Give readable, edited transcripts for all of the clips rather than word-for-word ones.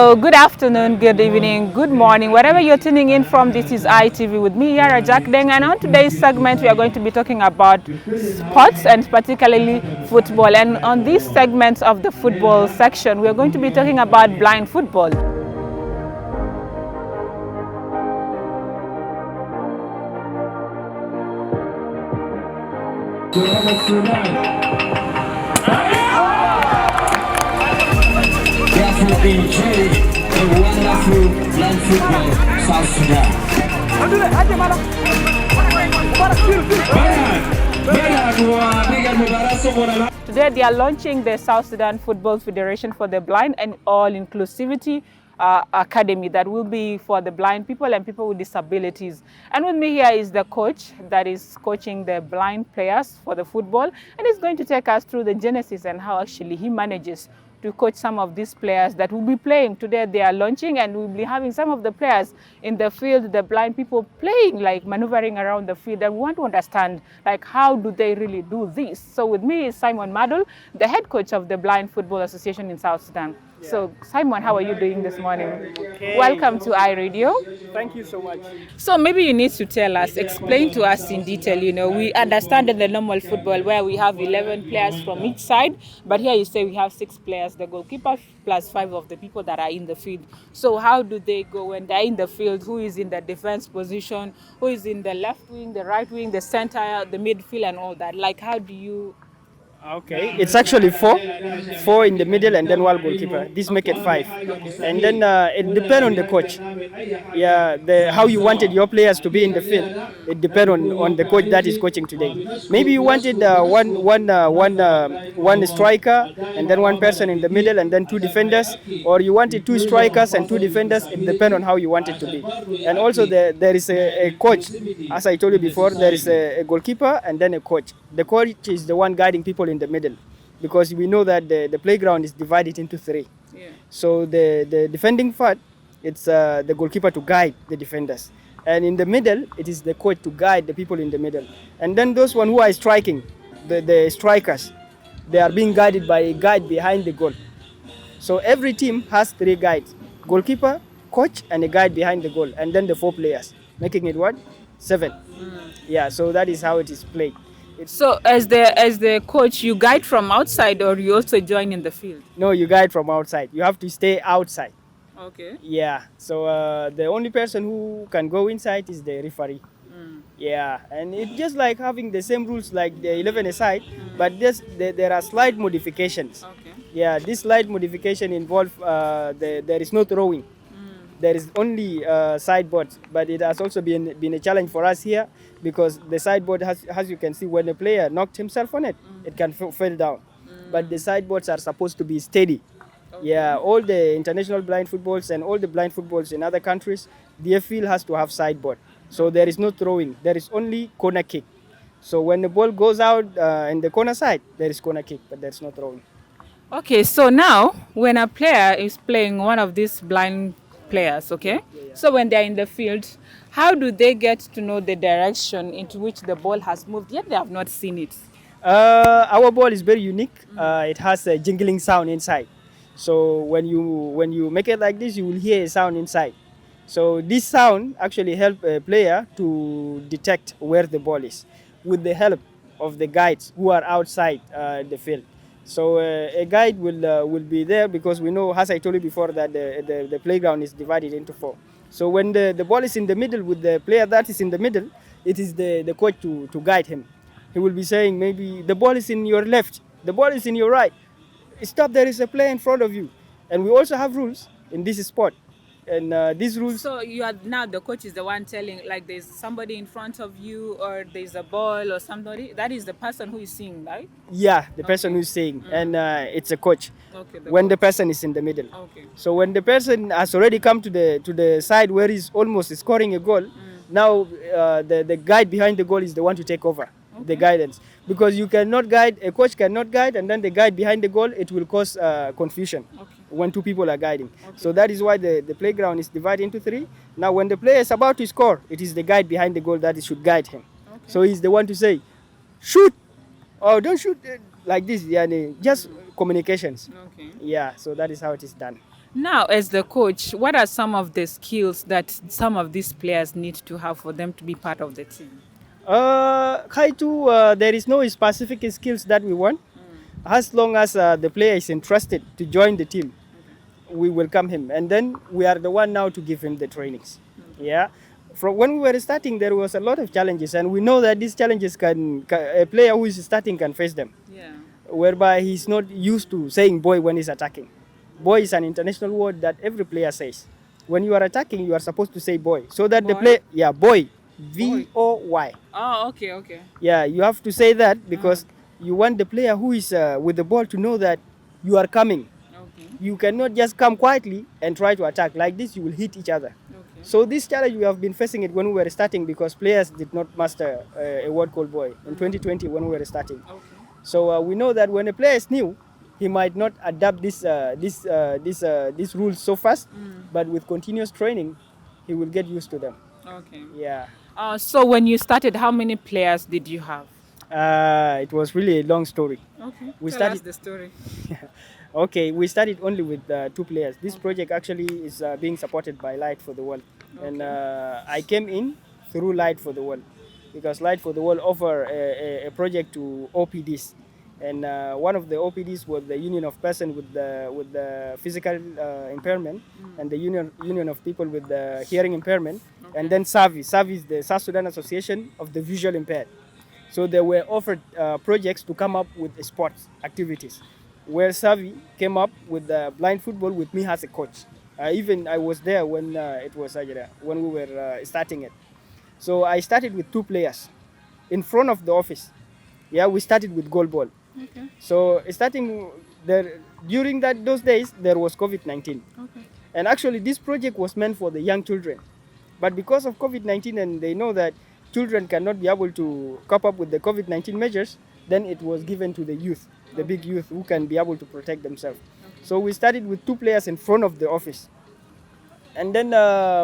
So good afternoon, good evening, good morning, wherever you're tuning in from. This is ITV with me, Yara Jack Deng, and on today's segment we are going to be talking about sports and particularly football. And on this segment of the football section, we are going to be talking about blind football. Sudan. Enjoy the wonderful land football, South Sudan. Today they are launching the South Sudan Football Federation for the Blind and All Inclusivity Academy that will be for the blind people and people with disabilities. And with me here is the coach that is coaching the blind players for the football, and he's going to take us through the genesis and how actually he manages to coach some of these players that will be playing. Today they are launching, and we'll be having some of the players in the field, the blind people playing, like maneuvering around the field, and we want to understand like how do they really do this. So with me is Simon Madul, the head coach of the Blind Football Association in South Sudan. Yeah. So Simon, how are you doing this morning? Okay. Welcome to iRadio. Thank you so much. So maybe you need to tell us, explain to us in detail, we understand in the normal football where we have 11 players from each side, but here you say we have 6 players, the goalkeeper plus 5 of the people that are in the field. So how do they go when they're in the field? Who is in the defense position? Who is in the left wing, the right wing, the center, the midfield and all that? Like how do you... Okay, it's actually four in the middle and then one goalkeeper. This make it 5, and then it depends on the coach. Yeah, how you wanted your players to be in the field. It depends on the coach that is coaching today. Maybe you wanted one striker and then one person in the middle and then 2 defenders, or you wanted 2 strikers and 2 defenders. It depends on how you want it to be. And also there is a coach. As I told you before, there is a goalkeeper and then a coach. The coach is the one guiding people in the middle, because we know that the playground is divided into 3. Yeah. So the defending part, it's the goalkeeper to guide the defenders, and in the middle it is the coach to guide the people in the middle. And then those one who are striking, the strikers, they are being guided by a guide behind the goal. So every team has 3 guides: goalkeeper, coach, and a guide behind the goal, and then the 4 players, making it what? 7. Yeah, so that is how it is played. So as the coach, you guide from outside or you also join in the field? No, you guide from outside. You have to stay outside. Okay. Yeah, so the only person who can go inside is the referee. Yeah, and it's just like having the same rules like the 11 aside, but there are slight modifications. Okay. Yeah, this slight modification involve there is no throwing. There is only sideboard, but it has also been a challenge for us here, because the sideboard has, as you can see, when a player knocked himself on it, it can fall down. But the sideboards are supposed to be steady. Okay. Yeah, all the international blind footballs and all the blind footballs in other countries, the field has to have sideboard. So there is no throwing, there is only corner kick. So when the ball goes out in the corner side, there is corner kick, but there's no throwing. Okay, so now when a player is playing one of these blind players, okay? Yeah. So when they're in the field, how do they get to know the direction into which the ball has moved, yet they have not seen it? Our ball is very unique. It has a jingling sound inside. So when you make it like this, you will hear a sound inside. So this sound actually helps a player to detect where the ball is, with the help of the guides who are outside the field. So a guide will be there, because we know, as I told you before, that the playground is divided into 4. So when the ball is in the middle with the player that is in the middle, it is the coach to guide him. He will be saying, maybe the ball is in your left, the ball is in your right. Stop, there is a player in front of you. And we also have rules in this sport. And these rules... So you are now, the coach is the one telling, like there's somebody in front of you, or there's a ball or somebody, that is the person who is seeing, right? Yeah, the person who is seeing, and it's a coach. Okay. The person is in the middle. Okay. So when the person has already come to the side where he's almost scoring a goal, now the guide behind the goal is the one to take over the guidance, because you cannot guide, a coach cannot guide, and then the guide behind the goal, it will cause confusion. Okay. When 2 people are guiding. Okay. So that is why the playground is divided into 3. Now when the player is about to score, it is the guide behind the goal that should guide him. Okay. So he's the one to say, shoot, or don't shoot, like this. Yeah, just communications. Okay. Yeah, so that is how it is done. Now, as the coach, what are some of the skills that some of these players need to have for them to be part of the team? Kaitu, there is no specific skills that we want. As long as the player is interested to join the team, we welcome him, and then we are the one now to give him the trainings. Yeah, from when we were starting, there was a lot of challenges, and we know that these challenges a player who is starting can face them. Yeah. Whereby he's not used to saying boy when he's attacking. Boy is an international word that every player says. When you are attacking, you are supposed to say boy, so that the Boy? play, yeah, boy, VOY. Oh, okay, okay. Yeah, you have to say that because you want the player who is with the ball to know that you are coming. Okay. You cannot just come quietly and try to attack. Like this, you will hit each other. Okay. So this challenge we have been facing it when we were starting because players did not master a word called boy in 2020 when we were starting. Okay. So we know that when a player is new, he might not adapt these rules so fast, but with continuous training, he will get used to them. Okay. Yeah. So when you started, how many players did you have? It was really a long story. Okay. We Tell started- us the story. Okay, we started only with 2 players. This project actually is being supported by Light for the World, and I came in through Light for the World because Light for the World offer a project to OPDs, and one of the OPDs was the Union of Person with the physical impairment, and the union of people with the hearing impairment, and then SAVI. SAVI is the South Sudan Association of the Visual Impaired. So they were offered projects to come up with sports activities, where Savi came up with blind football with me as a coach. Even I was there when it was when we were starting it. So I started with 2 players in front of the office. Yeah, we started with goal ball. Okay. So starting there during those days there was COVID-19, Okay. and actually this project was meant for the young children, but because of COVID-19 and they know that children cannot be able to cope up with the COVID-19 measures, then it was given to the youth, the big youth who can be able to protect themselves. So we started with 2 players in front of the office, and then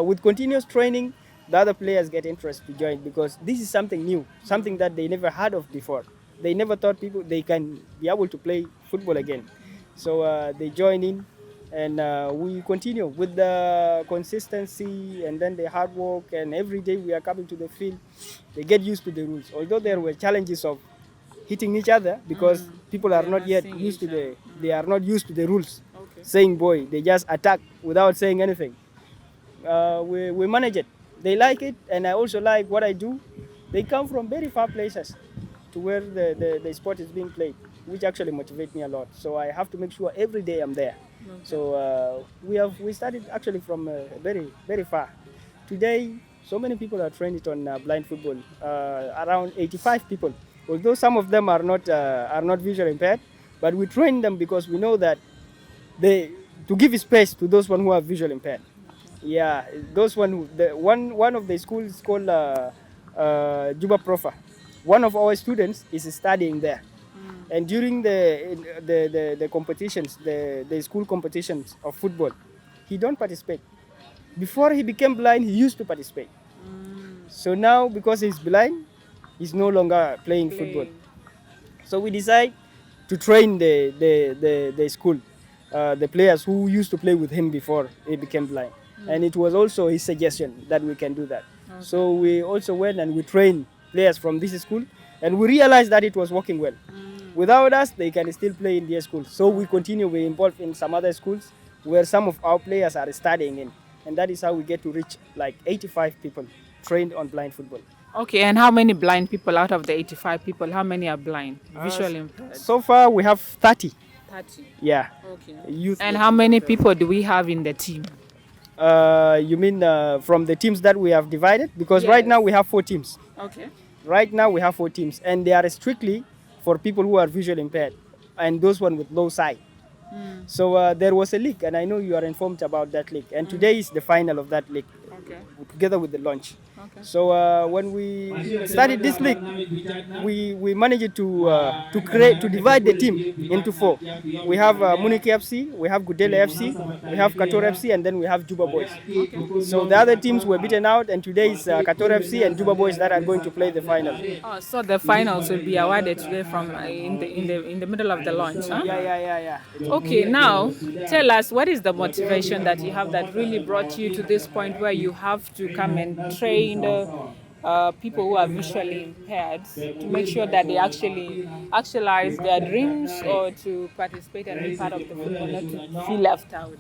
with continuous training, the other players get interest to join because this is something new, something that they never heard of before. They never thought people they can be able to play football again. So they join in, and we continue with the consistency and then the hard work. And every day we are coming to the field, they get used to the rules. Although there were challenges of hitting each other because people are They're not not yet seeing used to each the they are not used to the rules. Okay. Saying boy, they just attack without saying anything. We manage it. They like it, and I also like what I do. They come from very far places to where the sport is being played, which actually motivates me a lot. So I have to make sure every day I'm there. So we started actually from very far. Today, so many people are trained on blind football. Around 85 people. Although some of them are not visually impaired, but we train them because we know that they to give space to those one who are visually impaired. Yeah, those one of the schools called Juba Profa. One of our students is studying there, and during the competitions, the school competitions of football, he don't participate. Before he became blind, he used to participate. So now because he's blind, he's no longer playing football. So we decide to train the school, the players who used to play with him before he became blind. And it was also his suggestion that we can do that. So we also went and we trained players from this school, and we realized that it was working well. Without us, they can still play in their schools. So we continue, we involved in some other schools where some of our players are studying in. And that is how we get to reach like 85 people trained on blind football. Okay, and how many blind people out of the 85 people, how many are blind, visually impaired? So far, we have 30. 30. Yeah. Okay. Youth. And how many people do we have in the team? You mean from the teams that we have divided? Because right Yes. now we have 4 teams. Okay. Right now we have 4 teams, and they are strictly for people who are visually impaired and those one with low sight. So there was a league, and I know you are informed about that league. And today is the final of that league. Okay. together with the launch. Okay. So when we started this league, we managed to divide the team into four. We have Munich FC, we have Gudele FC, we have Kator FC, and then we have Juba Boys. So the other teams were beaten out, and today is Kator FC and Juba Boys that are going to play the final. Oh, so the finals will be awarded today from in the middle of the launch, huh? Yeah. Okay, now tell us, what is the motivation that you have that really brought you to this point where you have to come and train people who are visually impaired to make sure that they actually actualize their dreams or to participate and be part of the football, not to feel left out?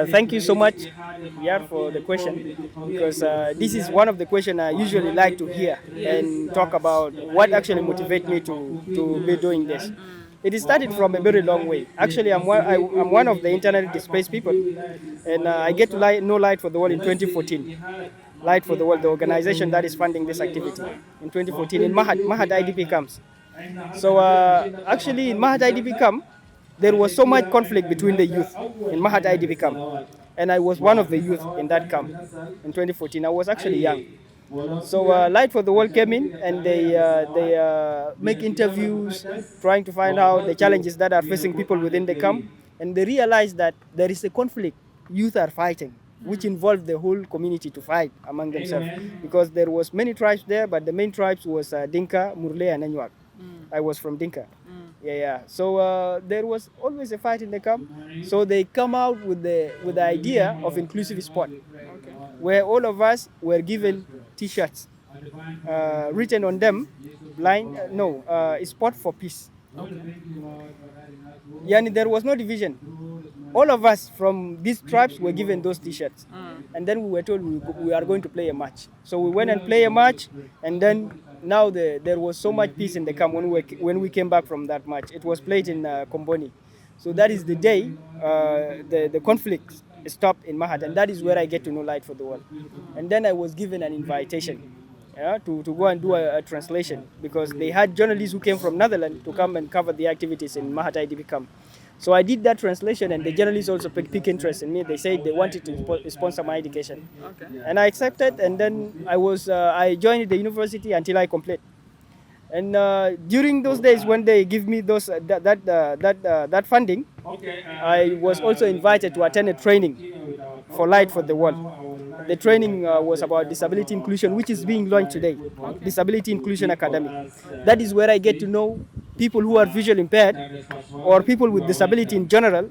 Thank you so much, for the question, because this is one of the questions I usually like to hear and talk about what actually motivates me to be doing this. It started from a very long way. Actually, I'm one of the internet displaced people, and I get to know Light for the World in 2014. Light for the World, the organization that is funding this activity, in 2014 in Mahad IDP camps. So actually in Mahad IDP camp, there was so much conflict between the youth in Mahad IDP camp. And I was one of the youth in that camp in 2014. I was actually young. So Light for the World came in and they make interviews, trying to find out the challenges that are facing people within the camp. And they realized that there is a conflict youth are fighting, which involved the whole community to fight among themselves. Because there was many tribes there, but the main tribes was Dinka, Murle, and Anuak. I was from Dinka. Yeah. So there was always a fight in the camp. So they come out with the idea of inclusive sport, where all of us were given T-shirts written on them, sport for peace. Yani there was no division. All of us from these tribes were given those T-shirts, and then we were told we are going to play a match. So we went and play a match, and then now there was so much peace in the camp when we came back from that match. It was played in Komboni. So that is the day the conflict stopped in Mahad, and that is where I get to know Light for the World. And then I was given an invitation to go and do a translation, because they had journalists who came from Netherlands to come and cover the activities in Mahad IDP camp. So I did that translation, and the journalists also picked interest in me. They said they wanted to sponsor my education. Okay. And I accepted, and then I joined the university until I complete. And during those days when they give me that funding, I was also invited to attend a training for Light for the World. The training was about disability inclusion, which is being launched today, Disability Inclusion Academy. That is where I get to know people who are visually impaired, or people with disability in general,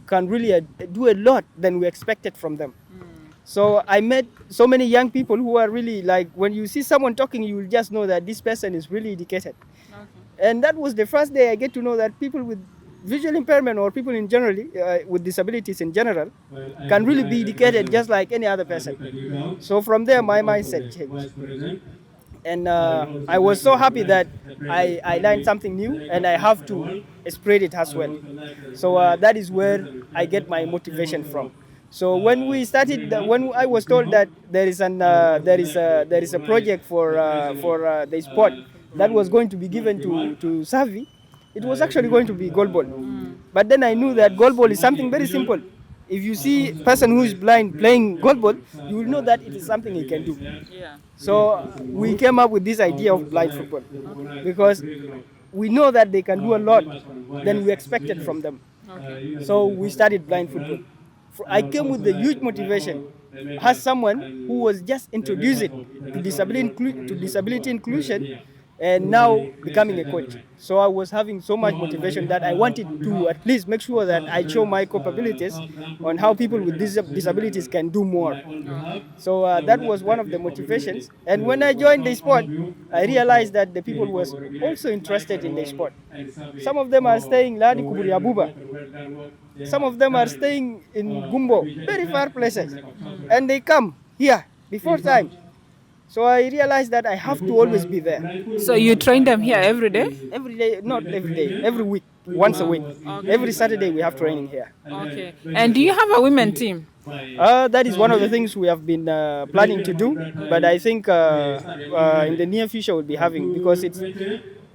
can really do a lot than we expected from them. So I met so many young people who are really, like, when you see someone talking, you will just know that this person is really educated. Okay. And that was the first day I get to know that people with visual impairment, or people in general with disabilities in general, can really be educated just like any other person. So from there, my mindset changed. And I was so happy that I learned something new, and I have to spread it as well. So that is where I get my motivation from. So when we started, when I was told that there is a project for the sport that was going to be given to Savi, it was actually going to be goalball. But then I knew that goalball is something very simple. If you see a person who is blind playing goalball, you will know that it is something he can do. Yeah. So we came up with this idea of blind football, because we know that they can do a lot than we expected from them. Okay. So we started blind football. I came with the huge motivation as someone who was just introduced to disability inclusion, and now becoming a coach. So I was having so much motivation that I wanted to at least make sure that I show my capabilities on how people with disabilities can do more. So that was one of the motivations. And when I joined the sport, I realized that the people were also interested in the sport. Some of them are staying Ladi Kuburiabuba. Some of them are staying in Gumbo, very far places. And they come here before time. So I realized that I have to always be there. So you train them here every day? Every day, not every day, every week, once a week. Okay. Every Saturday we have training here. Okay. And do you have a women team? That is one of the things we have been planning to do, but I think in the near future we'll be having, because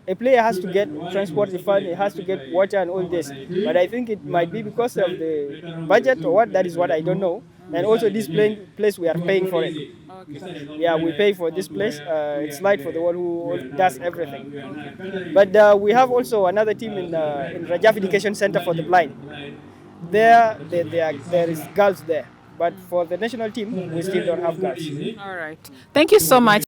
a player has to get transport fund, it has to get water and all this. But I think it might be because of the budget or what, that is what I don't know. And also this place we are paying for it. Yeah, we pay for this place. It's light for the one who does everything. But we have also another team in Rajaf Education Center for the Blind. There is girls there. But for the national team, we still don't have girls. All right. Thank you so much.